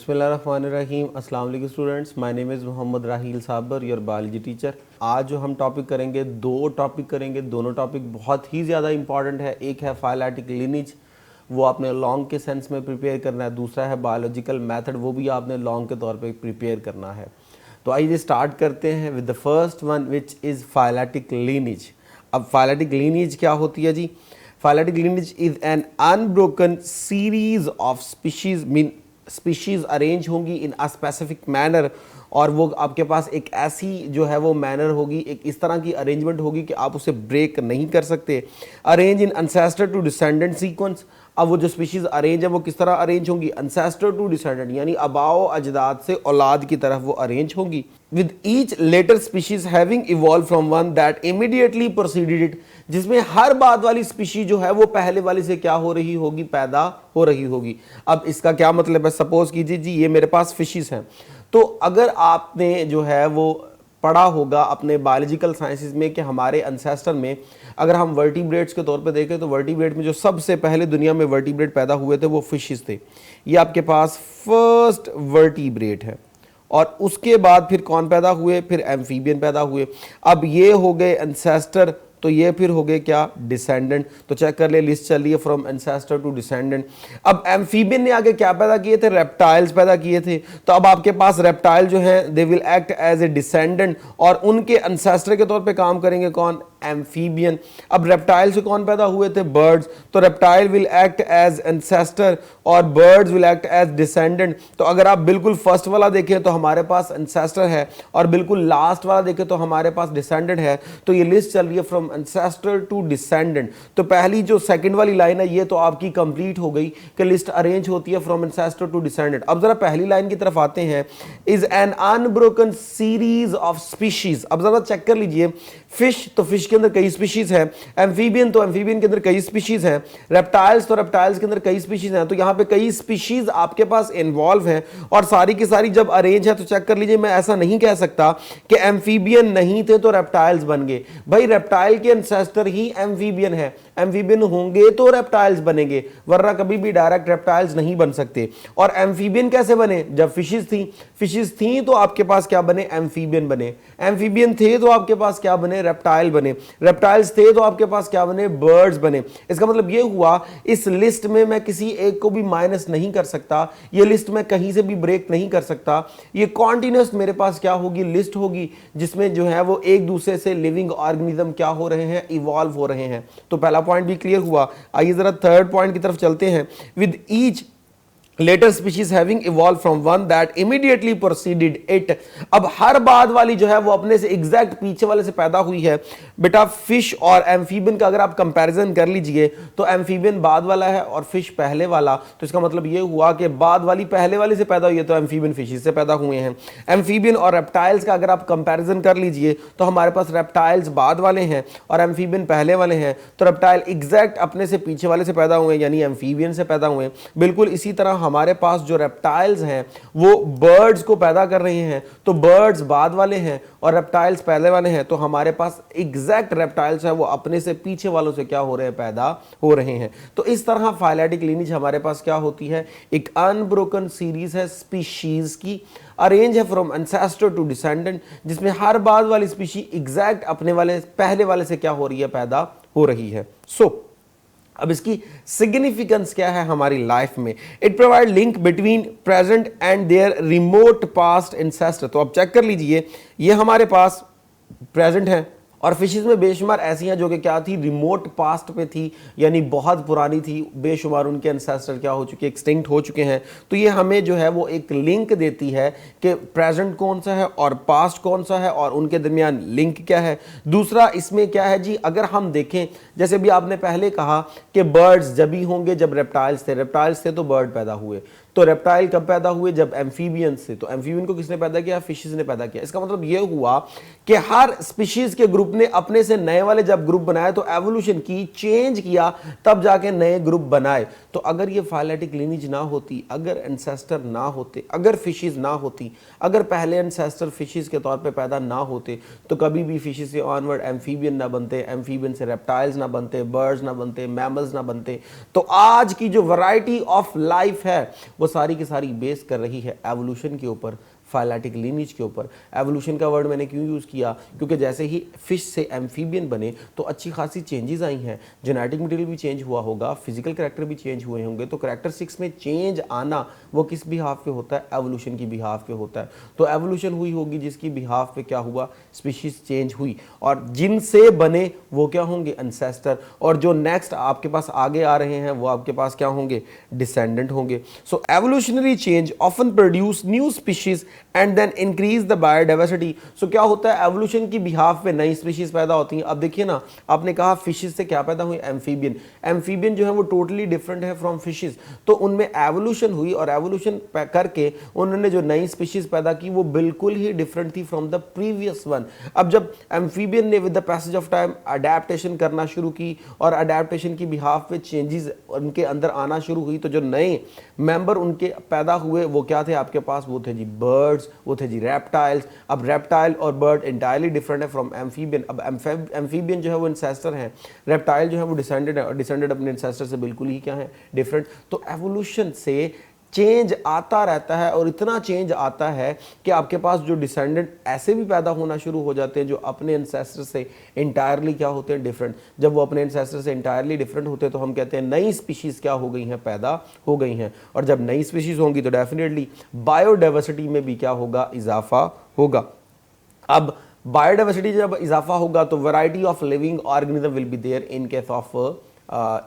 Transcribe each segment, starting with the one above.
बिस्मिल्लाहिर्रहमानिर्रहीम। अस्सलाम वालेकुम students, my name is Mohammad Raheel Sabir, your biology teacher. आज जो हम टॉपिक करेंगे, दो टॉपिक करेंगे। दोनों टॉपिक बहुत ही ज़्यादा इंपॉर्टेंट है। एक है फाइलेटिक लिनिज, वो आपने लॉन्ग के सेंस में प्रिपेयर करना है। दूसरा है बायोलॉजिकल मेथड, वो भी आपने लॉन्ग के तौर पर प्रिपेयर करना है। तो आइए स्टार्ट करते हैं with the first one which is phyletic lineage. अब फाइलेटिक लिनिज क्या होती है जी? Phyletic lineage is an unbroken series of species, mean species arrange होंगी इन अ स्पेसिफिक मैनर, और वो आपके पास एक ऐसी जो है वो मैनर होगी, एक इस तरह की अरेंजमेंट होगी कि आप उसे ब्रेक नहीं कर सकते। Arrange in ancestor to descendant sequence. अब वो जो स्पीशीज अरेंज है वो किस तरह अरेंज होंगी? एंसेस्टर टू डिसेंडेंट, यानी अबाओ अजदाद से औलाद की तरफ वो अरेंज होंगी। With each later species having evolve from one that immediately proceeded it, जिसमें हर बाद वाली स्पीशी जो है वो पहले वाली से क्या हो रही होगी? पैदा हो रही होगी। अब इसका क्या मतलब है? सपोज कीजिए जी, ये मेरे पास फिशिज हैं। तो अगर आपने जो है वो पढ़ा होगा अपने बायोलॉजिकल साइंसेज में कि हमारे एंसेस्टर में अगर हम वर्टिब्रेट्स के तौर पे देखें तो वर्टिब्रेट में जो सबसे पहले दुनिया में वर्टिब्रेट पैदा हुए थे वो फिशेस थे। ये आपके पास फर्स्ट वर्टिब्रेट है। और उसके बाद फिर कौन पैदा हुए? फिर एम्फीबियन पैदा हुए। अब ये हो गए एंसेस्टर, तो ये फिर हो गए क्या? डिसेंडेंट। तो चेक कर ले, लिस्ट चल रही है फ्रॉम एंसेस्टर टू डिसेंडेंट। अब एम्फीबियन ने आगे क्या पैदा किए थे? रेप्टाइल्स पैदा किए थे। तो अब आपके पास रेप्टाइल जो है they will act as a descendant, और उनके एंसेस्टर के तौर पे काम करेंगे कौन? एम्फीबियन। अब रेप्टाइल से कौन पैदा हुए थे? बर्ड्स। तो reptile will act as ancestor और birds will act as descendant. तो अगर आप बिल्कुल फर्स्ट वाला देखें तो हमारे पास एंसेस्टर है, और बिल्कुल लास्ट वाला देखें तो हमारे पास डिसेंडेंट है। तो ये लिस्ट चल रही है फ्रॉम एंसेस्टर टू डिसेंडेंट। तो पहली जो सेकंड वाली लाइन है ये तो आपकी कंप्लीट हो गई कि लिस्ट अरेंज होती है फ्रॉम एंसेस्टर टू डिसेंडेंट। अब जरा पहली लाइन की तरफ आते हैं। Is an unbroken series of species. अब जरा चेक कर लीजिए, फिश तो फिश के अंदर कई स्पीशीज हैं, एम्फीबियन तो एम्फीबियन के अंदर कई स्पीशीज हैं, रेप्टाइल्स तो रेप्टाइल्स के अंदर कई स्पीशीज हैं। तो यहां पे कई स्पीशीज आपके पास इन्वॉल्व हैं, और सारी की सारी जब अरेंज है तो चेक कर लीजिए, मैं ऐसा नहीं कह सकता कि एम्फीबियन नहीं थे तो रेप्टाइल्स बन गए। भाई रेप्टाइल के एंसेस्टर ही एम्फीबियन है, एम्फीबियन होंगे तो रेप्टाइल्स बनेंगे, वरना कभी भी डायरेक्ट रेप्टाइल्स नहीं बन सकते। और एम्फीबियन कैसे बने? जब फिशेस थी तो आपके पास क्या बने? एम्फीबियन बने। एम्फीबियन थे तो आपके पास क्या बने? रेप्टाइल बने। रेप्टाइल्स थे तो आपके पास क्या बने? बर्ड्स बने। इसका मतलब ये हुआ इस लिस्ट में मैं किसी एक को भी माइनस नहीं कर सकता, ये लिस्ट में कहीं से भी ब्रेक नहीं कर सकता। ये कॉन्टिन्यूस मेरे पास क्या होगी? लिस्ट होगी, जिसमें जो है वो एक दूसरे से लिविंग ऑर्गेनिज्म क्या हो रहे हैं? इवॉल्व हो रहे हैं। तो पहला पॉइंट भी क्लियर हुआ। आइए जरा थर्ड पॉइंट की तरफ चलते हैं। With each later species having evolve from one that immediately proceeded it. अब हर बाद वाली जो है वो अपने से एग्जैक्ट पीछे वाले से पैदा हुई है। बेटा फिश और एम्फीबियन का अगर आप कंपैरिजन कर लीजिए तो एम्फीबियन बाद वाला है और फिश पहले वाला। तो इसका मतलब ये हुआ कि बाद वाली पहले वाले से पैदा हुई है, तो एम्फीबियन फिशेज से पैदा हुए हैं। एम्फीबियन और रेप्टाइल्स का अगर आप कंपैरिजन कर लीजिए तो हमारे पास रेप्टाइल्स बाद वाले हैं और एम्फीबियन पहले वाले हैं। तो रेप्टाइल एग्जैक्ट अपने से पीछे वाले से पैदा हुए, यानी एम्फीबियन से पैदा हुए। बिल्कुल इसी तरह हमारे पास जो रेप्टाइल्स हैं वो बर्ड्स को पैदा कर रहे हैं, तो बर्ड्स बाद वाले हैं और रेप्टाइल्स पहले वाले हैं। तो हमारे पास एग्जैक्ट रेप्टाइल्स है वो अपने से पीछे वालों से क्या हो रहे हैं? पैदा हो रहे हैं। तो इस तरह फाइलेटिक लिनिज हमारे पास क्या होती है? एक अनब्रोकन सीरीज है स्पीशीज की, अरेंज है फ्रॉम एंसेस्टर टू डिसेंडेंट, जिसमें हर बाद वाली स्पीशी एग्जैक्ट अपने वाले पहले वाले से क्या हो रही है? पैदा हो रही है। अब इसकी सिग्निफिकेंस क्या है हमारी लाइफ में? It provide link between present and their remote past ancestor. तो अब चेक कर लीजिए, ये हमारे पास प्रेजेंट है और फिशेस में बेशुमार ऐसी हैं जो कि क्या थी? रिमोट पास्ट पे थी, यानी बहुत पुरानी थी। बेशुमार उनके एंसेस्टर क्या हो चुके? एक्सटिंक्ट हो चुके हैं। तो ये हमें जो है वो एक लिंक देती है कि प्रेजेंट कौन सा है और पास्ट कौन सा है और उनके दरमियान लिंक क्या है। दूसरा इसमें क्या है जी, अगर हम देखें जैसे भी आपने पहले कहा कि बर्ड्स जब ही होंगे जब रेप्टाइल्स थे तो बर्ड पैदा हुए। तो रेप्टाइल कब पैदा हुए? जब एम्फीबियन से। तो एम्फीबियन को किसने पैदा किया? फिशेस ने पैदा किया। इसका मतलब यह हुआ कि हर स्पीशीज के ग्रुप ने अपने से नए वाले जब ग्रुप बनाए तो एवोल्यूशन की, चेंज किया, तब जाके नए ग्रुप बनाए। तो अगर ये फाइलेटिक लिनिज ना होती, अगर एंसेस्टर ना होते, अगर फिशेस ना होती, अगर पहले एंसेस्टर फिशेस के तौर पे पैदा ना होते, तो कभी भी फिशेस से ऑनवर्ड एम्फीबियन ना बनते, एम्फीबियन से रेप्टाइल्स ना बनते, बर्ड्स ना बनते, मैमल्स ना बनते। तो आज की जो वैरायटी ऑफ लाइफ है वो वो सारी की सारी बेस कर रही है एवोल्यूशन के ऊपर, फाइलेटिक लीनिज के ऊपर। एवोल्यूशन का वर्ड मैंने क्यों यूज़ किया, क्योंकि जैसे ही फिश से एम्फीबियन बने तो अच्छी खासी चेंजेस आई हैं, जेनेटिक मटेरियल भी चेंज हुआ होगा, फिजिकल करैक्टर भी चेंज हुए होंगे। तो करैक्टरिस्टिक्स में चेंज आना वो किस बिहाफ पे होता है, एवोल्यूशन की बिहाफ पे होता है। तो एवोल्यूशन हुई होगी जिसकी बिहाफ पे क्या हुआ, स्पीशीज चेंज हुई, और जिनसे बने वो क्या होंगे, एंसेस्टर, और जो नेक्स्ट आपके पास आगे आ रहे हैं वो आपके पास क्या होंगे, डिसेंडेंट होंगे। So evolutionary change often produce new species and then increase the biodiversity. So क्या होता है, एवोल्यूशन की बिहाफ पे नई स्पीशीज पैदा होती हैं। अब देखिए ना, आपने कहा फिशेज से क्या पैदा हुई, एम्फीबियन। एम्फीबियन जो है वो टोटली डिफरेंट है फ्रॉम फिशेज, तो उनमें एवोल्यूशन हुई, और एवोल्यूशन करके उन्होंने जो नई स्पीशीज पैदा की वो बिल्कुल ही डिफरेंट थी फ्रॉम द प्रीवियस वन। अब जब एम्फीबियन ने with the passage of time adaptation करना शुरू की, और अडेप्टेशन की बिहाफ पे चेंजेस उनके अंदर आना शुरू हुई, तो जो नए मेंबर उनके पैदा हुए वो क्या थे आपके पास, वो थे जी बर्ड्स, वो थे जी रेप्टाइल्स। अब रेप्टाइल और बर्ड इंटायरली डिफरेंट है फ्रॉम एम्फीबियन। अब एम्फीबियन जो है वो इंसेस्टर है, रेप्टाइल जो है वो डिसेंडेड है, और डिसेंडेड अपने इंसेस्टर से बिल्कुल ही क्या है, डिफरेंट। तो एवोल्यूशन से चेंज आता रहता है, और इतना चेंज आता है कि आपके पास जो डिसेंडेंट ऐसे भी पैदा होना शुरू हो जाते हैं जो अपने एंसेस्टर से इंटायरली क्या होते हैं, डिफरेंट। जब वो अपने एंसेस्टर से इंटायरली डिफरेंट होते हैं तो हम कहते हैं नई स्पीशीज क्या हो गई हैं, पैदा हो गई हैं। और जब नई स्पीशीज होंगी तो डेफिनेटली बायोडाइवर्सिटी में भी क्या होगा, इजाफा होगा। अब बायोडाइवर्सिटी जब इजाफा होगा तो variety of living organism will be there in case of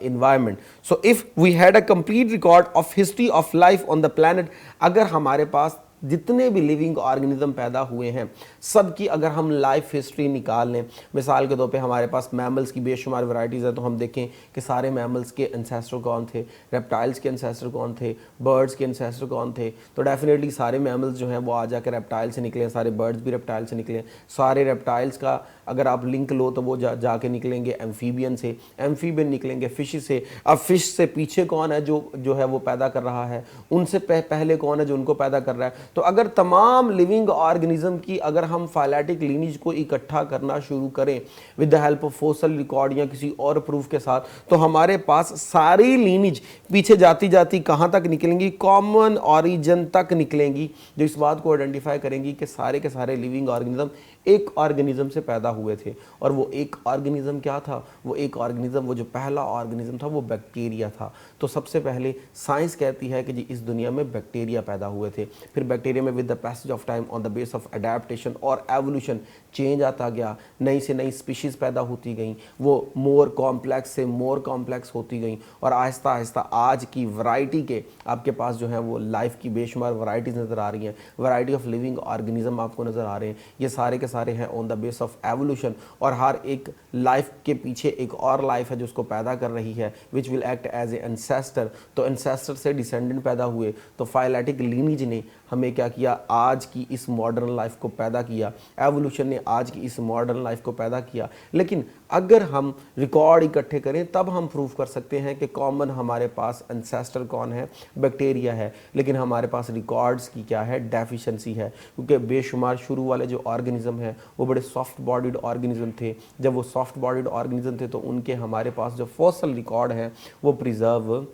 environment. So if we had a complete record of history of life on the planet, अगर हमारे पास जितने भी लिविंग ऑर्गेनिज्म पैदा हुए हैं सबकी अगर हम लाइफ हिस्ट्री निकाल लें, मिसाल के तौर पे हमारे पास मैमल्स की बेशुमार वैरायटीज़ है, तो हम देखें कि सारे मैमल्स के एंसेस्टर कौन थे, रेप्टाइल्स के एंसेस्टर कौन थे, बर्ड्स के एंसेस्टर कौन थे, तो डेफिनेटली सारे मैमल्स जो हैं वो आ जाकर रेप्टाइल से निकले, सारे बर्ड्स भी रेप्टाइल से निकले। सारे रेप्टाइल्स का अगर आप लिंक लो तो वो जाके निकलेंगे एम्फीबियन से, एम्फीबियन निकलेंगे फिश से। अब फिश से पीछे कौन है जो है वो पैदा कर रहा है, उनसे पहले कौन है जो उनको पैदा कर रहा है। तो अगर तमाम लिविंग ऑर्गेनिज्म की अगर हम फाइलेटिक लीनिज को इकट्ठा करना शुरू करें with the help of fossil record या किसी और प्रूफ के साथ, तो हमारे पास सारी लीनिज पीछे जाती जाती कहाँ तक निकलेंगी, कॉमन ऑरिजिन तक निकलेंगी, जो इस बात को आइडेंटिफाई करेंगी कि सारे के सारे लिविंग ऑर्गेनिज्म एक ऑर्गेनिज्म से पैदा हुए थे। और वो एक ऑर्गेनिज्म क्या था, वो एक ऑर्गेनिज्म, वो जो पहला ऑर्गेनिज्म था वो बैक्टीरिया था। तो सबसे पहले साइंस कहती है कि जी इस दुनिया में बैक्टीरिया पैदा हुए थे। फिर बैक्टीरिया में with the passage of time on the base of adaptation और एवोल्यूशन चेंज आता गया, नई से नई स्पीशीज़ पैदा होती गई, वो मोर कॉम्प्लेक्स से मोर कॉम्प्लेक्स होती गई, और आहिस्ता आहिस्ता आज की वैरायटी के आपके पास जो है वो लाइफ की बेशुमार वैरायटीज़ नज़र आ रही हैं, वैरायटी ऑफ लिविंग ऑर्गेनिज्म आपको नज़र आ रहे हैं। ये सारे के सारे हैं on the base of evolution, और हर एक लाइफ के पीछे एक और लाइफ है जो उसको पैदा कर रही है, which will act as a ancestor. तो एंसेस्टर से डिसेंडेंट पैदा हुए, तो फाइलेटिक लीनिज ने हमें क्या किया, आज की इस मॉडर्न लाइफ को पैदा किया, एवोल्यूशन ने आज की इस मॉडर्न लाइफ को पैदा किया। लेकिन अगर हम रिकॉर्ड इकट्ठे करें तब हम प्रूव कर सकते हैं कि कॉमन हमारे पास एंसेस्टर कौन है, बैक्टीरिया है। लेकिन हमारे पास रिकॉर्ड्स की क्या है, डेफिशिएंसी है, क्योंकि बेशुमार शुरू वाले जो ऑर्गेनिज्म हैं वो बड़े सॉफ्ट बॉडीड ऑर्गेनिज्म थे। जब वो सॉफ्ट बॉडीड ऑर्गेनिज्म थे तो उनके हमारे पास जो फॉसल रिकॉर्ड हैं वो प्रिजर्व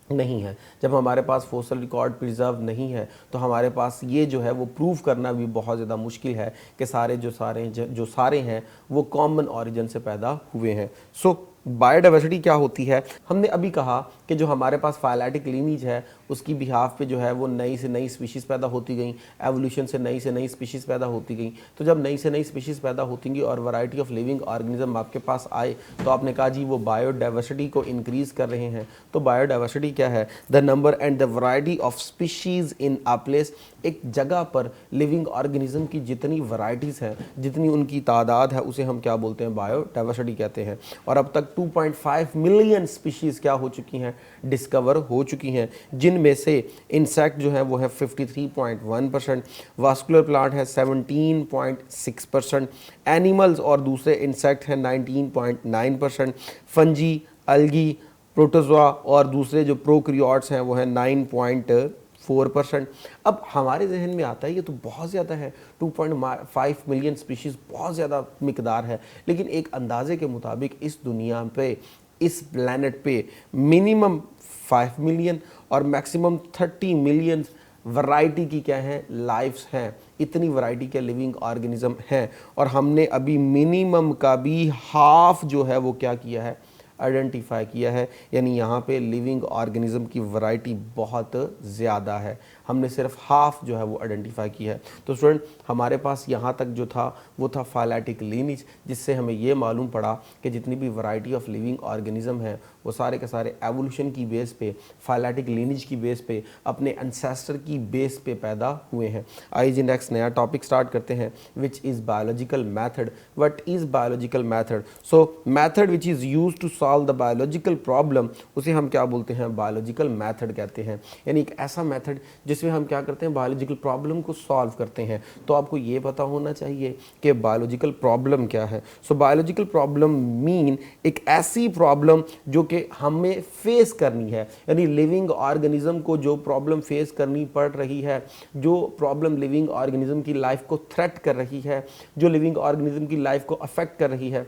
नहीं है। जब हमारे पास फोसल रिकॉर्ड प्रिजर्व नहीं है तो हमारे पास ये जो है वो प्रूव करना भी बहुत ज़्यादा मुश्किल है कि सारे जो सारे हैं वो कॉमन ऑरिजिन से पैदा हुए हैं। सो बायोडाइवर्सिटी क्या होती है, हमने अभी कहा कि जो हमारे पास फाइलेटिक लीनिज है उसकी बिहाफ पे जो है वो नई से नई स्पीशीज़ पैदा होती गई, एवोल्यूशन से नई स्पीशीज़ पैदा होती गई। तो जब नई से नई स्पीशीज़ पैदा होती गई और वैरायटी ऑफ लिविंग ऑर्गेनिज्म आपके पास आए, तो आपने कहा जी वो बायोडाइवर्सिटी को इंक्रीज़ कर रहे हैं। तो बायोडाइवर्सिटी क्या है, the number and the variety of species in a place. एक जगह पर लिविंग ऑर्गेनिज्म की जितनी वैरायटीज़ हैं, जितनी उनकी तादाद है, उसे हम क्या बोलते हैं, बायोडाइवर्सिटी कहते हैं। और अब तक 2.5 मिलियन स्पीशीज़ क्या हो चुकी हैं, डिस्कवर हो चुकी हैं, जिनमें से इंसेक्ट जो है वो है 53.1%, वास्कुलर प्लांट है 17.6%, एनिमल्स और दूसरे इंसेक्ट हैं 19.9%, फंजी, अलगी, प्रोटोजोआ और दूसरे जो प्रोकैरियोट्स हैं वो है 9.4%। अब हमारे जहन में आता है ये तो बहुत ज़्यादा है, 2.5 मिलियन स्पीशीज़ बहुत ज़्यादा मिकदार है। लेकिन एक अंदाजे के मुताबिक इस दुनिया पे, इस प्लैनेट पे मिनिमम 5 मिलियन और मैक्सिमम 30 मिलियन वैरायटी की क्या है लाइफ्स हैं, इतनी वैरायटी के लिविंग ऑर्गेनिज्म हैं। और हमने अभी मिनिमम का भी हाफ जो है वो क्या किया है, आइडेंटिफाई किया है। यानी यहाँ पे लिविंग ऑर्गेनिज्म की वैरायटी बहुत ज़्यादा है, हमने सिर्फ हाफ जो है वो आइडेंटिफाई की है। तो स्टूडेंट हमारे पास यहाँ तक जो था वो था फाइलेटिक लीनिज, जिससे हमें ये मालूम पड़ा कि जितनी भी वैरायटी ऑफ लिविंग ऑर्गेनिज्म है वो सारे के सारे एवोल्यूशन की बेस पे, फाइलेटिक लीनिज की बेस पे, अपने एंसेस्टर की बेस पे पैदा हुए हैं। आइए जी नेक्स्ट नया टॉपिक स्टार्ट करते हैं, which is biological method. What is biological method? So method which is use to solve the biological problem, उसे हम क्या बोलते हैं, बायोलॉजिकल मैथड कहते हैं। यानी एक ऐसा मैथड जिसमें हम क्या करते हैं, बायोलॉजिकल प्रॉब्लम को सॉल्व करते हैं। तो आपको ये पता होना चाहिए कि बायोलॉजिकल प्रॉब्लम क्या है। सो बायोलॉजिकल प्रॉब्लम मीन एक ऐसी प्रॉब्लम जो कि हमें फेस करनी है, यानी लिविंग ऑर्गेनिज्म को जो प्रॉब्लम फेस करनी पड़ रही है, जो प्रॉब्लम लिविंग ऑर्गेनिज्म की लाइफ को थ्रेट कर रही है, जो लिविंग ऑर्गेनिज्म की लाइफ को अफेक्ट कर रही है,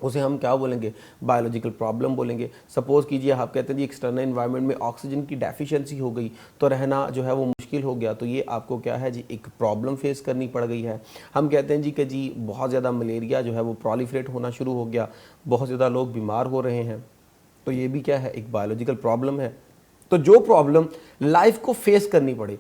उसे हम क्या बोलेंगे, बायोलॉजिकल प्रॉब्लम बोलेंगे। सपोज कीजिए आप कहते हैं जी एक्सटर्नल एनवायरनमेंट में ऑक्सीजन की डेफिशिएंसी हो गई तो रहना जो है वो मुश्किल हो गया, तो ये आपको क्या है जी, एक प्रॉब्लम फेस करनी पड़ गई है। हम कहते हैं जी कि जी बहुत ज़्यादा मलेरिया जो है वो प्रोलिफरेट होना शुरू हो गया, बहुत ज़्यादा लोग बीमार हो रहे हैं, तो ये भी क्या है, एक बायोलॉजिकल प्रॉब्लम है। तो जो प्रॉब्लम लाइफ को फेस करनी पड़े,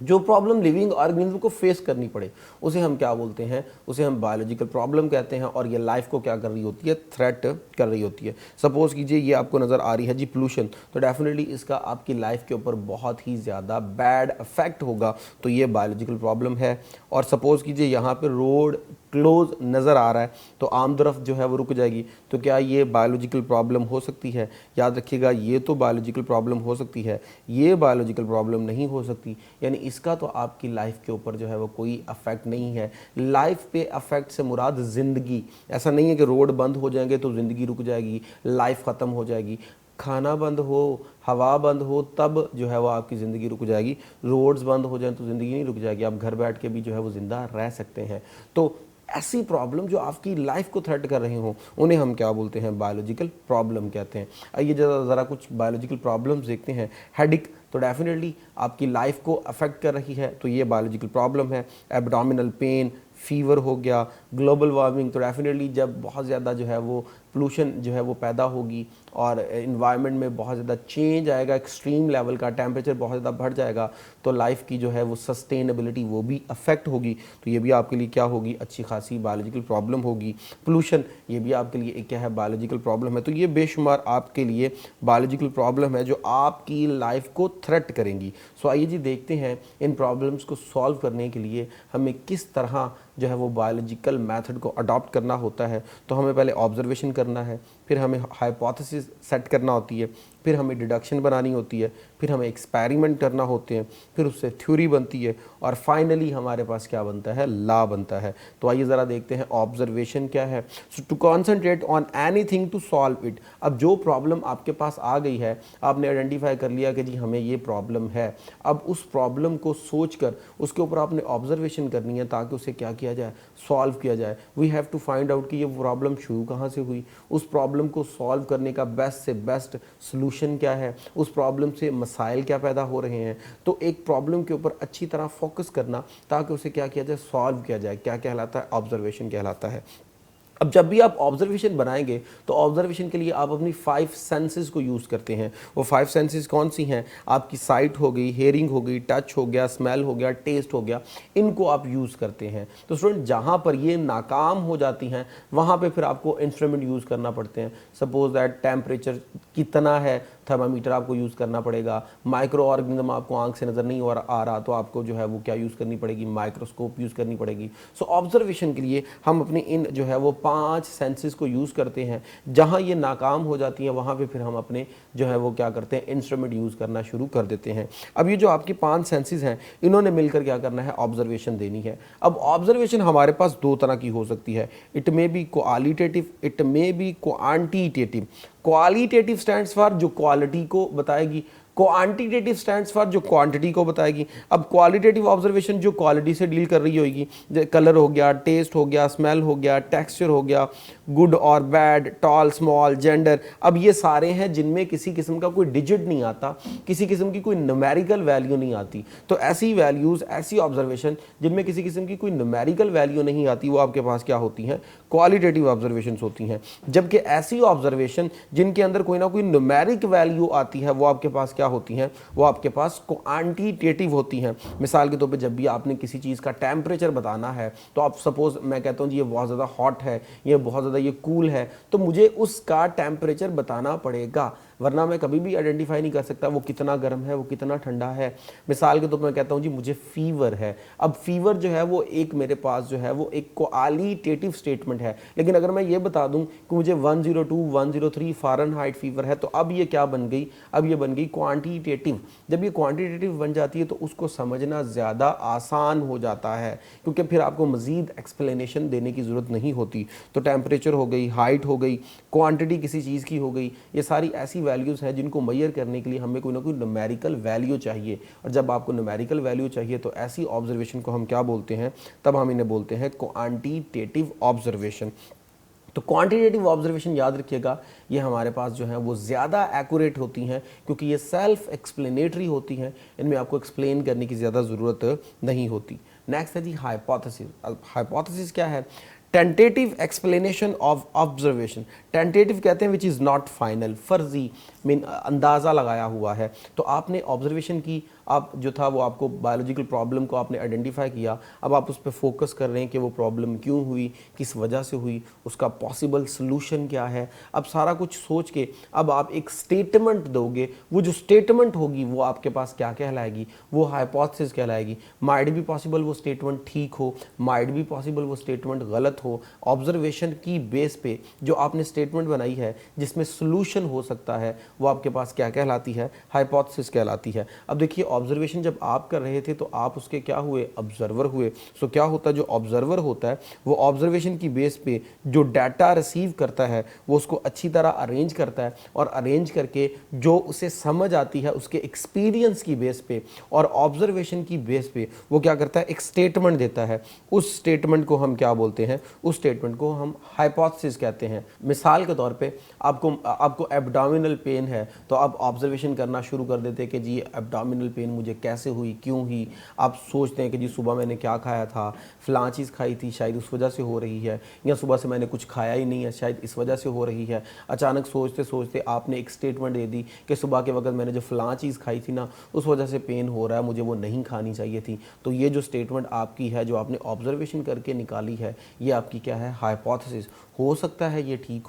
जो प्रॉब्लम लिविंग ऑर्गेनिज्म को फेस करनी पड़े, उसे हम क्या बोलते हैं, उसे हम बायोलॉजिकल प्रॉब्लम कहते हैं। और ये लाइफ को क्या कर रही होती है, थ्रेट कर रही होती है। सपोज कीजिए ये आपको नज़र आ रही है जी पोल्यूशन, तो डेफिनेटली इसका आपकी लाइफ के ऊपर बहुत ही ज़्यादा बैड इफेक्ट होगा, तो ये बायोलॉजिकल प्रॉब्लम है। और सपोज कीजिए यहाँ पे रोड क्लोज नज़र आ रहा है तो आम तरफ जो है वो रुक जाएगी, तो क्या ये बायोलॉजिकल प्रॉब्लम हो सकती है? याद रखिएगा ये तो बायोलॉजिकल प्रॉब्लम हो सकती है, ये बायोलॉजिकल प्रॉब्लम नहीं हो सकती। यानी इसका तो आपकी लाइफ के ऊपर जो है वो कोई अफेक्ट नहीं है। लाइफ पे अफेक्ट से मुराद ज़िंदगी, ऐसा नहीं है कि रोड बंद हो जाएंगे तो ज़िंदगी रुक जाएगी, लाइफ ख़त्म हो जाएगी। खाना बंद हो, हवा बंद हो, तब जो है वो आपकी ज़िंदगी रुक जाएगी। रोड्स बंद हो जाएं तो ज़िंदगी नहीं रुक जाएगी, आप घर बैठ के भी जो है वो ज़िंदा रह सकते हैं। तो ऐसी प्रॉब्लम जो आपकी लाइफ को थ्रेट कर रही हों, उन्हें हम क्या बोलते हैं, बायोलॉजिकल प्रॉब्लम कहते हैं। आइए ज़रा कुछ बायोलॉजिकल प्रॉब्लम्स देखते हैं। हेडिक तो डेफिनेटली आपकी लाइफ को अफेक्ट कर रही है, तो ये बायोलॉजिकल प्रॉब्लम है। एब्डोमिनल पेन, फीवर हो गया, ग्लोबल वार्मिंग, तो डेफिनेटली जब बहुत ज़्यादा जो है वो पोल्यूशन जो है वो पैदा होगी और इन्वायरमेंट में बहुत ज़्यादा चेंज आएगा, एक्सट्रीम लेवल का टेम्परेचर बहुत ज़्यादा बढ़ जाएगा, तो लाइफ की जो है वो सस्टेनेबिलिटी वो भी अफेक्ट होगी। तो ये भी आपके लिए क्या होगी, अच्छी खासी बायोलॉजिकल प्रॉब्लम होगी। पोल्यूशन ये भी आपके लिए एक क्या है, बायोलॉजिकल प्रॉब्लम है। तो ये बेशुमार आपके लिए बायोलॉजिकल प्रॉब्लम है जो आपकी लाइफ को थ्रेट करेंगी। सो आइए जी देखते हैं इन प्रॉब्लम्स को सॉल्व करने के लिए हमें किस तरह जो है वो बायोलॉजिकल मेथड को अडॉप्ट करना होता है। तो हमें पहले ऑब्जर्वेशन करना है, फिर हमें हाइपोथेसिस सेट करना होती है, फिर हमें डिडक्शन बनानी होती है, फिर हमें एक्सपेरिमेंट करना होते हैं, फिर उससे थ्योरी बनती है और फाइनली हमारे पास क्या बनता है, लॉ बनता है। तो आइए ज़रा देखते हैं ऑब्जर्वेशन क्या है। So to concentrate on anything to solve it. अब जो प्रॉब्लम आपके पास आ गई है, आपने आइडेंटिफाई कर लिया कि जी हमें ये प्रॉब्लम है, अब उस प्रॉब्लम को सोचकर उसके ऊपर आपने ऑब्जर्वेशन करनी है ताकि उसे क्या किया जाए, सॉल्व किया जाए। We have to find out कि ये प्रॉब्लम शुरू कहाँ से हुई, उस प्रॉब्लम को सॉल्व करने का बेस्ट से बेस्ट सोल्यूशन क्या है, उस प्रॉब्लम से मसाइल क्या पैदा हो रहे हैं। तो एक प्रॉब्लम के ऊपर अच्छी तरह फोकस करना ताकि उसे क्या किया जाए, सॉल्व किया जाए, क्या कहलाता है, ऑब्जर्वेशन कहलाता है। अब जब भी आप ऑब्जर्वेशन बनाएंगे तो ऑब्जर्वेशन के लिए आप अपनी 5 सेंसेस को यूज़ करते हैं। वो 5 सेंसेस कौन सी हैं, आपकी साइट हो गई, हेयरिंग हो गई, टच हो गया, स्मेल हो गया, टेस्ट हो गया, इनको आप यूज़ करते हैं। तो स्टूडेंट जहाँ पर ये नाकाम हो जाती हैं वहाँ पे फिर आपको इंस्ट्रूमेंट यूज़ करना पड़ते हैं। सपोज दैट टेम्परेचर कितना है, थर्मामीटर आपको यूज़ करना पड़ेगा। माइक्रो ऑर्गेनिज्म आपको आंख से नज़र नहीं आ रहा तो आपको जो है वो क्या यूज़ करनी पड़ेगी, माइक्रोस्कोप यूज़ करनी पड़ेगी। सो ऑब्जर्वेशन के लिए हम अपने इन जो है वो 5 सेंसेस को यूज़ करते हैं। जहाँ ये नाकाम हो जाती हैं वहाँ पे फिर हम अपने जो है वो क्या करते हैं, इंस्ट्रूमेंट यूज़ करना शुरू कर देते हैं। अब ये जो आपकी 5 सेंसेस हैं, इन्होंने मिलकर क्या करना है, ऑब्जर्वेशन देनी है। अब ऑब्जर्वेशन हमारे पास 2 तरह की हो सकती है, it may be qualitative, it may be quantitative. Qualitative stands for जो क्वालिटी को बताएगी, क्वांटिटेटिव स्टैंड्स फॉर जो क्वांटिटी को बताएगी। अब क्वालिटेटिव ऑब्जर्वेशन जो क्वालिटी से डील कर रही होगी, कलर हो गया, टेस्ट हो गया, स्मेल हो गया, टेक्सचर हो गया, गुड और बैड, टॉल स्मॉल, जेंडर। अब ये सारे हैं जिनमें किसी किस्म का कोई डिजिट नहीं आता, किसी किस्म की कोई न्यूमेरिकल वैल्यू नहीं आती। तो ऐसी वैल्यूज, ऐसी ऑब्जर्वेशन जिनमें किसी किस्म की कोई न्यूमेरिकल वैल्यू नहीं आती, वो आपके पास क्या होती हैं? क्वालिटेटिव ऑब्जर्वेशंस होती हैं। जबकि ऐसी ऑब्जर्वेशन जिनके अंदर कोई ना कोई न्यूमेरिक वैल्यू आती है, वो आपके पास क्या होती हैं? वो आपके पास क्वांटिटेटिव होती हैं। मिसाल के तौर पे जब भी आपने किसी चीज़ का टेम्परेचर बताना है, तो आप सपोज मैं कहता हूँ जी ये बहुत ज़्यादा हॉट है, ये बहुत ज़्यादा ये कूल है, तो मुझे उसका टेम्परेचर बताना पड़ेगा, वरना मैं कभी भी आइडेंटिफाई नहीं कर सकता वो कितना गर्म है, वो कितना ठंडा है। मिसाल के तौर पर मैं कहता हूँ जी मुझे फीवर है। अब फीवर जो है वो एक मेरे पास जो है वो एक क्वालिटेटिव स्टेटमेंट है, लेकिन अगर मैं ये बता दूं कि मुझे 102 103 फ़ारेनहाइट फीवर है, तो अब ये क्या बन गई? अब ये बन गई क्वांटिटेटिव। जब ये क्वांटिटेटिव बन जाती है तो उसको समझना ज़्यादा आसान हो जाता है, क्योंकि फिर आपको मज़ीद एक्सप्लेनेशन देने की ज़रूरत नहीं होती। तो टेम्परेचर हो गई, हाइट हो गई, क्वांटिटी किसी चीज़ की हो गई, ये सारी ऐसी वैल्यूज़ हैं जिनको मेजर करने के लिए हमें कोई ना कोई न्यूमेरिकल वैल्यू चाहिए। और जब आपको न्यूमेरिकल वैल्यू चाहिए तो ऐसी ऑब्जर्वेशन को हम क्या बोलते हैं? तब हम इन्हें बोलते हैं क्वांटिटेटिव ऑब्जर्वेशन। तो क्वांटिटेटिव ऑब्जर्वेशन याद रखिएगा, ये हमारे पास जो है वो ज़्यादा एक्यूरेट होती हैं, क्योंकि ये सेल्फ एक्सप्लेनेटरी होती हैं, इनमें आपको एक्सप्लेन करने की ज़्यादा ज़रूरत नहीं होती। नेक्स्ट है जी हाइपोथेसिस। अब हाइपोथेसिस क्या है? Tentative explanation of observation. Tentative कहते हैं विच इज़ नॉट फाइनल, फर्जी, मीन अंदाज़ा लगाया हुआ है। तो आपने ऑब्जर्वेशन की, आप जो था वो आपको बायोलॉजिकल प्रॉब्लम को आपने आइडेंटिफाई किया, अब आप उस पर फोकस कर रहे हैं कि वो प्रॉब्लम क्यों हुई, किस वजह से हुई, उसका पॉसिबल सलूशन क्या है। अब सारा कुछ सोच के अब आप एक स्टेटमेंट दोगे, वो जो स्टेटमेंट होगी वो आपके पास क्या कहलाएगी? वो हाइपोथेसिस कहलाएगी। माइट भी पॉसिबल वो स्टेटमेंट ठीक हो, माइट भी पॉसिबल वो स्टेटमेंट गलत हो। ऑब्जर्वेशन की बेस पे जो आपने स्टेटमेंट बनाई है जिसमें सलूशन हो सकता है, वो आपके पास क्या कहलाती है? हाइपोथेसिस कहलाती है। अब देखिए ऑब्जर्वेशन जब आप कर रहे थे तो आप उसके क्या हुए? ऑब्जर्वर हुए। सो क्या होता है, जो ऑब्जर्वर होता है वो ऑब्जर्वेशन की बेस पे जो डाटा रिसीव करता है वो उसको अच्छी तरह अरेंज करता है, और अरेंज करके जो उसे समझ आती है उसके एक्सपीरियंस की बेस पे और ऑब्जर्वेशन की बेस पे वो क्या करता है? एक स्टेटमेंट देता है। उस स्टेटमेंट को हम क्या बोलते हैं? उस स्टेटमेंट को हम हाइपोथेसिस कहते हैं। मिसाल के तौर पे आपको एब्डोमिनल पेन है, तो आप ऑब्जर्वेशन करना शुरू कर देते हैं कि जी एब्डोमिनल पेन मुझे कैसे हुई, क्यों हुई। आप सोचते हैं कि जी सुबह मैंने क्या खाया था, फलां चीज़ खाई थी, शायद उस वजह से हो रही है, या सुबह से मैंने कुछ खाया ही नहीं है, शायद इस वजह से हो रही है। अचानक सोचते सोचते आपने एक स्टेटमेंट दे दी कि सुबह के वक्त मैंने जो फलां चीज़ खाई थी ना, उस वजह से पेन हो रहा है, मुझे वो नहीं खानी चाहिए थी। तो ये जो स्टेटमेंट आपकी है, जो आपने ऑब्जर्वेशन करके निकाली है, ये आपकी क्या है? हाइपोथेसिस। हो सकता है ये ठीक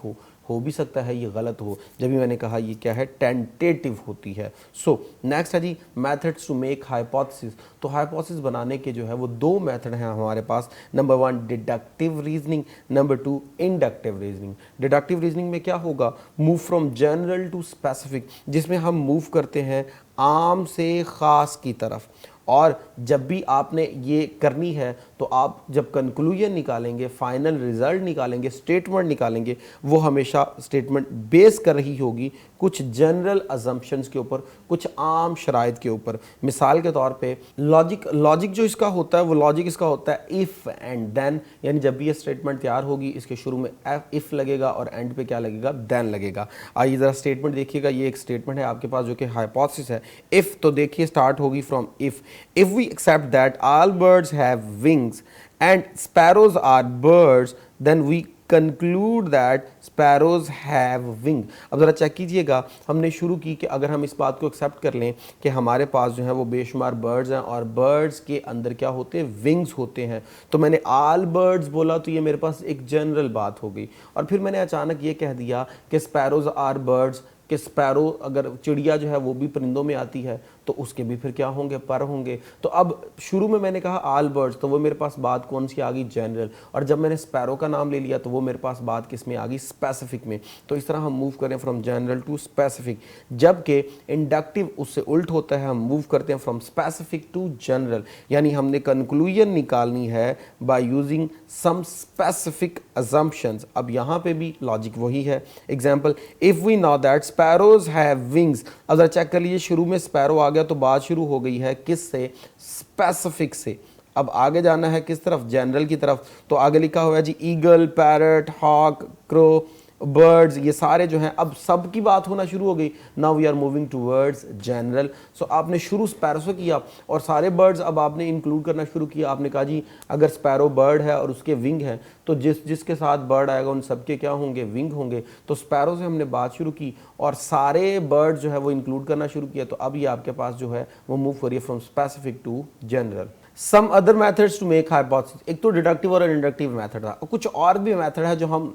हो भी सकता है ये गलत हो। जब भी मैंने कहा ये क्या है? टेंटेटिव होती है। सो नेक्स्ट है जी मेथड्स टू मेक हाइपोथेसिस। तो हाइपोथेसिस बनाने के जो है वो दो मेथड हैं हमारे पास। Number 1 deductive reasoning, number 2 inductive reasoning. Deductive reasoning में क्या होगा? Move from general to specific, जिसमें हम मूव करते हैं आम से ख़ास की तरफ। और जब भी आपने ये करनी है तो आप जब कंक्लूजन निकालेंगे, फाइनल रिजल्ट निकालेंगे, स्टेटमेंट निकालेंगे, वो हमेशा स्टेटमेंट बेस कर रही होगी कुछ जनरल अजम्पशंस के ऊपर, कुछ आम शराइत के ऊपर। मिसाल के तौर पे लॉजिक जो इसका होता है वो लॉजिक इसका होता है इफ़ एंड देन, यानी जब भी ये स्टेटमेंट तैयार होगी इसके शुरू में इफ़ लगेगा और एंड पे क्या लगेगा? देन लगेगा। आइए ज़रा स्टेटमेंट देखिएगा। ये एक स्टेटमेंट है आपके पास जो कि हाइपोथेसिस है। इफ़, तो देखिए स्टार्ट होगी from if. If we accept that all birds have wings and sparrows are birds, then we conclude that sparrows have wing। अब ज़रा चेक कीजिएगा, हमने शुरू की कि अगर हम इस बात को एक्सेप्ट कर लें कि हमारे पास जो है वो बेशुमार बर्ड्स हैं और बर्ड्स के अंदर क्या होते हैं? विंग्स होते हैं। तो मैंने आल बर्ड्स बोला तो ये मेरे पास एक जनरल बात हो गई, और फिर मैंने अचानक ये कह दिया कि स्पैरोज आर बर्ड्स, कि स्पैरो अगर चिड़िया जो है वो भी परिंदों में आती है, तो उसके भी फिर क्या होंगे, पर होंगे। तो अब शुरू में मैंने कहा ऑल बर्ड्स, तो वो मेरे पास बात कौन सी आ गई, जनरल। और जब मैंने स्पैरो का नाम ले लिया तो वो मेरे पास बात किस में आ गई, स्पेसिफिक में। तो इस तरह हम मूव करें फ्रॉम जनरल टू स्पेसिफिक, जबकि इंडक्टिव उससे उल्ट होता है, हम मूव करते हैं फ्रॉम स्पेसिफिक टू जनरल। यानी हमने कंक्लूजन निकालनी है by using some specific assumptions। अब यहाँ पे भी लॉजिक वही है। Example, if we know that sparrows have wings. अब जरा चेक कर लीजिए, शुरू में स्पैरो आ गया तो बात शुरू हो गई है किस से, स्पेसिफिक से। अब आगे जाना है किस तरफ, जनरल की तरफ। तो आगे लिखा हुआ है जी eagle, parrot, hawk, crow, birds, ये सारे जो हैं अब सब की बात होना शुरू हो गई। Now we are moving towards general. So आपने शुरू स्पैरो से किया और सारे बर्ड्स अब आपने इंक्लूड करना शुरू किया। आपने कहा जी अगर स्पैरो बर्ड है और उसके विंग हैं तो जिसके साथ बर्ड आएगा उन सबके क्या होंगे, विंग होंगे। तो स्पैरो से हमने बात शुरू की और सारे बर्ड जो है वो इंक्लूड करना शुरू किया। तो अब ये आपके पास जो है वो मूव करिए from specific to general. Some other methods to make hypothesis, एक तो डिडक्टिव और इंडक्टिव मेथड था, कुछ और भी मेथड है जो हम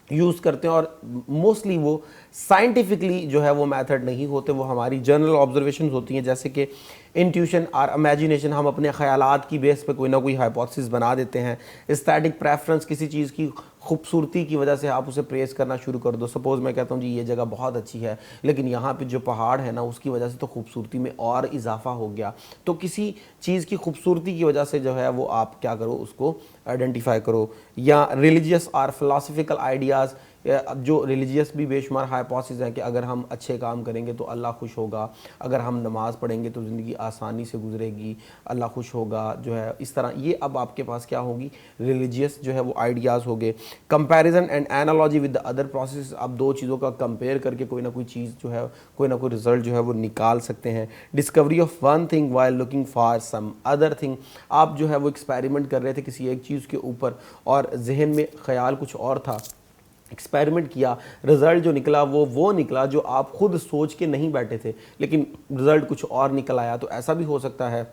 यूज़ करते हैं और मोस्टली वो साइंटिफिकली जो है वो मेथड नहीं होते, वो हमारी जनरल ऑब्जर्वेशंस होती हैं। जैसे कि इंट्यूशन और इमेजिनेशन, हम अपने ख्यालात की बेस पे कोई ना कोई हाइपोथेसिस बना देते हैं। एस्थेटिक प्रेफरेंस, किसी चीज़ की खूबसूरती की वजह से आप उसे प्रेस करना शुरू कर दो। सपोज़ मैं कहता हूँ जी ये जगह बहुत अच्छी है लेकिन यहाँ पे जो पहाड़ है ना उसकी वजह से तो खूबसूरती में और इजाफा हो गया। तो किसी चीज़ की खूबसूरती की वजह से जो है वो आप क्या करो, उसको आइडेंटिफाई करो। या रिलीजियस और फिलोसफिकल आइडियाज़, जो रिलीजियस भी बेशुमार हाइपोथेसिस हैं कि अगर हम अच्छे काम करेंगे तो अल्लाह खुश होगा, अगर हम नमाज़ पढ़ेंगे तो ज़िंदगी आसानी से गुजरेगी, अल्लाह खुश होगा जो है, इस तरह ये अब आपके पास क्या होगी, रिलीजियस जो है वो आइडियाज़ हो गए। Comparison and analogy with the other process, आप दो चीज़ों का कंपेयर करके कोई ना कोई चीज़ जो है, कोई ना कोई रिजल्ट जो है वो निकाल सकते हैं। Discovery of one thing while looking for some other thing, आप जो है वो एक्सपेरिमेंट कर रहे थे किसी एक चीज़ के ऊपर और जहन में ख्याल कुछ और था, एक्सपेरिमेंट किया, रिज़ल्ट जो निकला वो निकला जो आप खुद सोच के नहीं बैठे थे, लेकिन रिज़ल्ट कुछ और निकल आया। तो ऐसा भी हो सकता है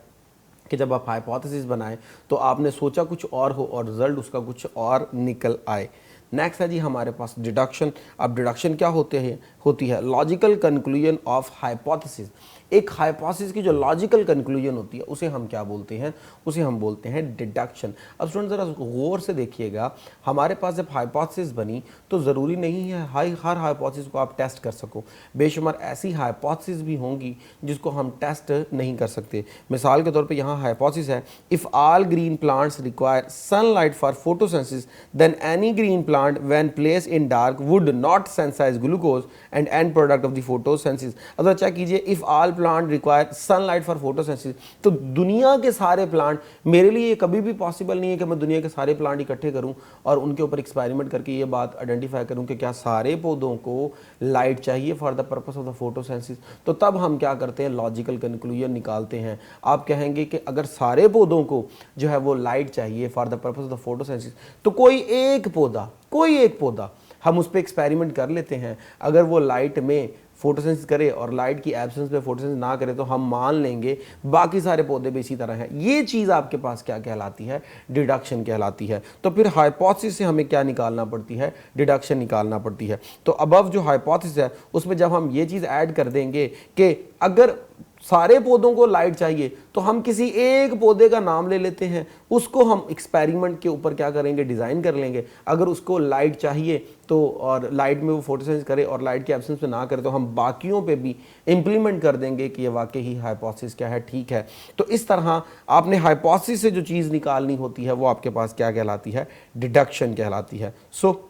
कि जब आप हाइपोथेसिस बनाएं तो आपने सोचा कुछ और हो और रिज़ल्ट उसका कुछ और निकल आए। नेक्स्ट है जी हमारे पास डिडक्शन। अब डिडक्शन क्या होती है लॉजिकल कंक्लूजन ऑफ हाइपोथेसिस। एक हाइपोथेसिस की जो लॉजिकल कंक्लूजन होती है उसे हम क्या बोलते हैं, उसे हम बोलते हैं डिडक्शन। अब स्टूडेंट ज़रा गौर से देखिएगा, हमारे पास जब हाइपोथेसिस बनी तो ज़रूरी नहीं है हर हाइपोथेसिस को आप टेस्ट कर सको। बेशुमार ऐसी हाइपोथेसिस भी होंगी जिसको हम टेस्ट नहीं कर सकते। मिसाल के तौर पे यहाँ हाइपोथेसिस है, if all green plants require sunlight for photosynthesis then any green plant when place in dark would not synthesise glucose and end product of the photosynthesis. अब अच्छा कीजिए, if all plant require sunlight for photosynthesis, तो दुनिया के सारे plant, मेरे लिए कभी भी पॉसिबल नहीं है कि मैं दुनिया के सारे प्लांट इकट्ठे करूं और उनके ऊपर एक्सपेरिमेंट करके ये बात आइडेंटिफाई करूं कि क्या सारे पौधों को लाइट चाहिए for the purpose of the photosynthesis. तो तब हम क्या करते हैं, लॉजिकल कंक्लूजन निकालते हैं। आप कहेंगे कि अगर सारे पौधों को जो है वो लाइट चाहिए for the purpose of the photosynthesis, तो कोई एक पौधा हम उस पर एक्सपेरिमेंट कर लेते हैं, अगर वो लाइट में फोटोसिंथेसिस करे और लाइट की एब्सेंस में फोटोसिंथेसिस ना करे तो हम मान लेंगे बाकी सारे पौधे भी इसी तरह हैं। ये चीज़ आपके पास क्या कहलाती है, डिडक्शन कहलाती है। तो फिर हाइपोथेसिस से हमें क्या निकालना पड़ती है, डिडक्शन निकालना पड़ती है। तो अबव जो हाइपोथेसिस है उसमें जब हम ये चीज़ ऐड कर देंगे कि अगर सारे पौधों को लाइट चाहिए तो हम किसी एक पौधे का नाम ले लेते हैं, उसको हम एक्सपेरिमेंट के ऊपर क्या करेंगे, डिज़ाइन कर लेंगे। अगर उसको लाइट चाहिए तो और लाइट में वो फोटोसिंथेसिस करे और लाइट के एब्सेंस में ना करे तो हम बाकियों पे भी इम्प्लीमेंट कर देंगे कि ये वाकई ही हाइपोथेसिस क्या है, ठीक है। तो इस तरह आपने हाइपोथेसिस से जो चीज़ निकालनी होती है वो आपके पास क्या कहलाती है, डिडक्शन कहलाती है। सो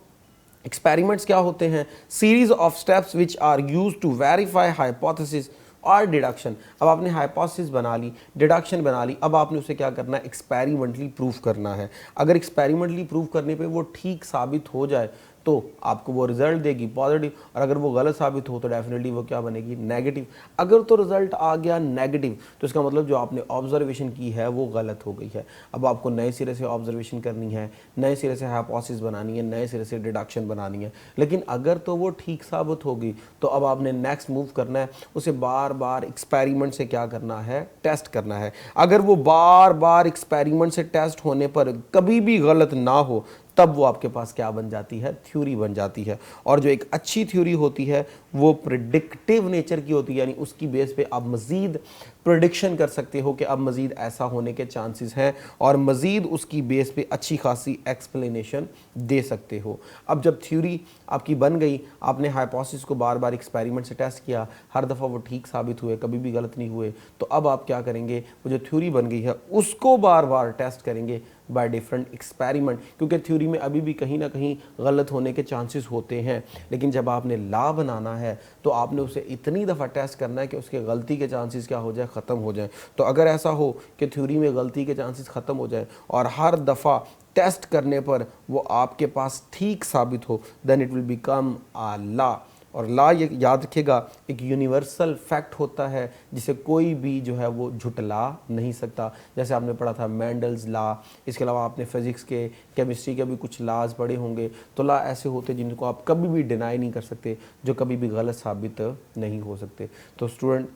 एक्सपेरिमेंट्स क्या होते हैं, series of steps which are used to verify hypothesis और डिडक्शन। अब आपने हाइपोथेसिस बना ली, डिडक्शन बना ली, अब आपने उसे क्या करना है, एक्सपेरिमेंटली प्रूफ करना है। अगर एक्सपेरिमेंटली प्रूफ करने पे वो ठीक साबित हो जाए तो आपको वो रिजल्ट देगी पॉजिटिव, और अगर वो गलत साबित हो तो डेफिनेटली वो क्या बनेगी, नेगेटिव। अगर तो रिजल्ट आ गया नेगेटिव तो इसका मतलब जो आपने ऑब्जर्वेशन की है वो गलत हो गई है। अब आपको नए सिरे से ऑब्जर्वेशन करनी है, नए सिरे से हाइपोथेसिस बनानी है, नए सिरे से डिडक्शन बनानी है। लेकिन अगर तो वो ठीक साबित होगी तो अब आपने नेक्स्ट मूव करना है, उसे बार बार एक्सपेरिमेंट से क्या करना है, टेस्ट करना है। अगर वो बार बार एक्सपेरिमेंट से टेस्ट होने पर कभी भी गलत ना हो तब वो आपके पास क्या बन जाती है, थ्योरी बन जाती है। और जो एक अच्छी थ्योरी होती है वो प्रिडिक्टिव नेचर की होती है, यानी उसकी बेस पे आप मज़ीद प्रिडिक्शन कर सकते हो कि अब मज़ीद ऐसा होने के चांसेस हैं और मज़ीद उसकी बेस पे अच्छी खासी एक्सप्लेनेशन दे सकते हो। अब जब थ्योरी आपकी बन गई, आपने हाइपोथेसिस को बार बार एक्सपेरिमेंट से टेस्ट किया, हर दफ़ा वो ठीक साबित हुए, कभी भी गलत नहीं हुए, तो अब आप क्या करेंगे, वो जो थ्योरी बन गई है उसको बार बार टेस्ट करेंगे बाय डिफरेंट एक्सपेरिमेंट, क्योंकि थ्योरी में अभी भी कहीं ना कहीं गलत होने के चांसेस होते हैं। लेकिन जब आपने लॉ बनाना है तो आपने उसे इतनी दफ़ा टेस्ट करना है कि उसके गलती के चांसेस क्या हो जाए, ख़त्म हो जाए। तो अगर ऐसा हो कि थ्योरी में गलती के चांसेस ख़त्म हो जाए और हर दफ़ा टेस्ट करने पर वो आपके पास ठीक साबित हो, then it will become a law. और लॉ ये याद रखिएगा एक यूनिवर्सल फैक्ट होता है जिसे कोई भी जो है वो झुटला नहीं सकता। जैसे आपने पढ़ा था मेंडल्स लॉ, इसके अलावा आपने फिज़िक्स के, केमिस्ट्री के भी कुछ लॉज पढ़े होंगे। तो लॉ ऐसे होते हैं जिनको आप कभी भी डिनाई नहीं कर सकते, जो कभी भी गलत साबित नहीं हो सकते। तो स्टूडेंट,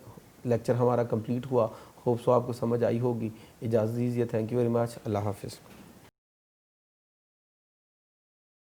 लेक्चर हमारा कंप्लीट हुआ, होप सो आपको समझ आई होगी। इजाज़त दीजिए, थैंक यू वेरी मच, अल्लाह हाफिज़।